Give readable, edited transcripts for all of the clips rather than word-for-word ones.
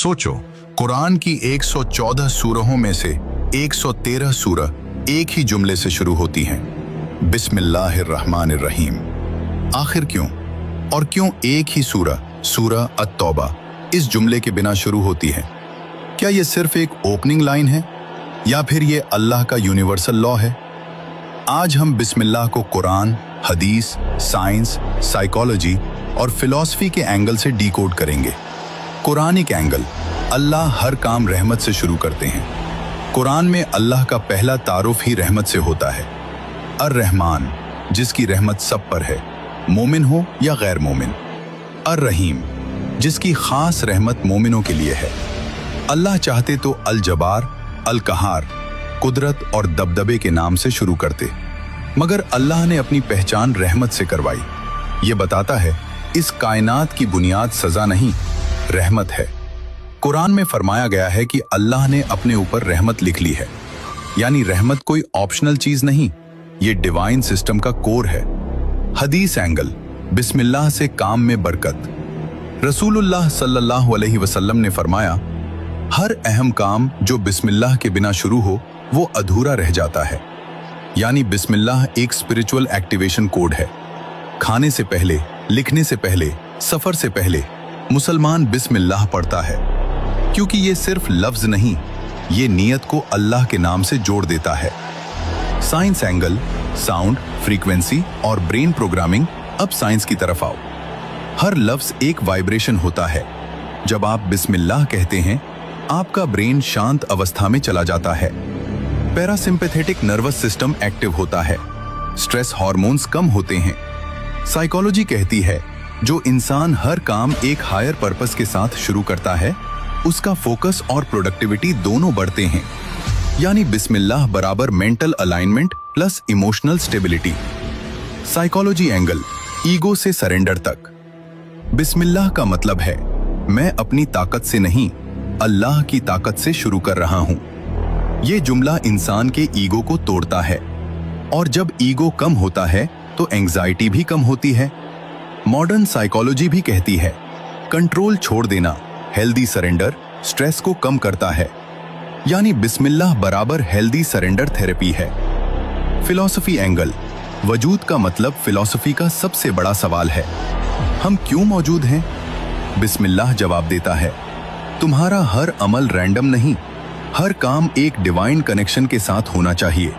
सोचो, कुरान की 114 सूरहों में से 113 सूरह एक ही जुमले से शुरू होती हैं, बिस्मिल्लाहिर्रहमानिर्रहीम। आखिर क्यों? और क्यों एक ही सूरह अत-तौबा इस जुमले के बिना शुरू होती है? क्या ये सिर्फ एक ओपनिंग लाइन है या फिर ये अल्लाह का यूनिवर्सल लॉ है? आज हम बिस्मिल्लाह को कुरान, हदीस, साइंस, साइकोलॉजी और फिलॉसफी के एंगल से डीकोड करेंगे। कुरानिक एंगल, अल्लाह हर काम रहमत से शुरू करते हैं। कुरान में अल्लाह का पहला तारुफ ही रहमत से होता है। अर-रहमान, जिसकी रहमत सब पर है, मोमिन हो या गैर मोमिन। अर-रहीम, जिसकी खास रहमत मोमिनों के लिए है। अल्लाह चाहते तो अल-जबार, अल-कहार, कुदरत और दबदबे के नाम से शुरू करते, मगर अल्लाह ने अपनी पहचान रहमत से करवाई। ये बताता है इस कायनात की बुनियाद सजा नहीं, रहमत है। कुरान में फरमाया गया है कि अल्लाह ने अपने ऊपर रहमत लिख ली है, यानी रहमत कोई ऑप्शनल चीज नहीं, ये डिवाइन सिस्टम का कोर है। हदीस एंगल, बिस्मिल्लाह से काम में बरकत। रसूलुल्लाह सल्लल्लाहु अलैहि वसल्लम ने फरमाया, हर अहम काम जो बिस्मिल्लाह के बिना शुरू हो वो अधूरा रह जाता है। यानी बिस्मिल्लाह एक स्पिरिचुअल एक्टिवेशन कोड है। खाने से पहले, लिखने से पहले, सफर से पहले मुसलमान बिस्मिल्लाह पढ़ता है, क्योंकि ये सिर्फ लफ्ज नहीं, ये नियत को अल्लाह के नाम से जोड़ देता है। साइंस एंगल, साउंड, फ्रीक्वेंसी और ब्रेन प्रोग्रामिंग। अब साइंस की तरफ आओ। हर लफ्ज एक वाइब्रेशन होता है। जब आप बिस्मिल्लाह कहते हैं, आपका ब्रेन शांत अवस्था में चला जाता है। पैरासिम्पैथेटिक नर्वस सिस्टम एक्टिव होता है, स्ट्रेस हार्मोन्स कम होते हैं। साइकोलॉजी कहती है, जो इंसान हर काम एक हायर पर्पस के साथ शुरू करता है, उसका फोकस और प्रोडक्टिविटी दोनों बढ़ते हैं। यानी बिस्मिल्लाह बराबर mental alignment plus emotional stability. Psychology angle, ego से सरेंडर तक। बिस्मिल्लाह का मतलब है, मैं अपनी ताकत से नहीं, अल्लाह की ताकत से शुरू कर रहा हूं। यह जुमला इंसान के ईगो को तोड़ता है, और जब ईगो कम होता है तो एंग्जाइटी भी कम होती है। मॉडर्न साइकोलॉजी भी कहती है, कंट्रोल छोड़ देना, हेल्दी सरेंडर, स्ट्रेस को कम करता है। यानी बिस्मिल्लाह बराबर हेल्दी सरेंडर थेरेपी है। फिलॉसफी एंगल, वजूद का मतलब फिलॉसफी का सबसे बड़ा सवाल है, हम क्यों मौजूद हैं? बिस्मिल्लाह जवाब देता है, तुम्हारा हर अमल रैंडम नहीं, हर काम एक डिवाइन कनेक्शन के साथ होना चाहिए।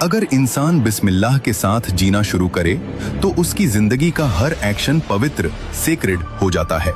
अगर इंसान बिस्मिल्लाह के साथ जीना शुरू करे तो उसकी जिंदगी का हर एक्शन पवित्र, सेक्रेड हो जाता है।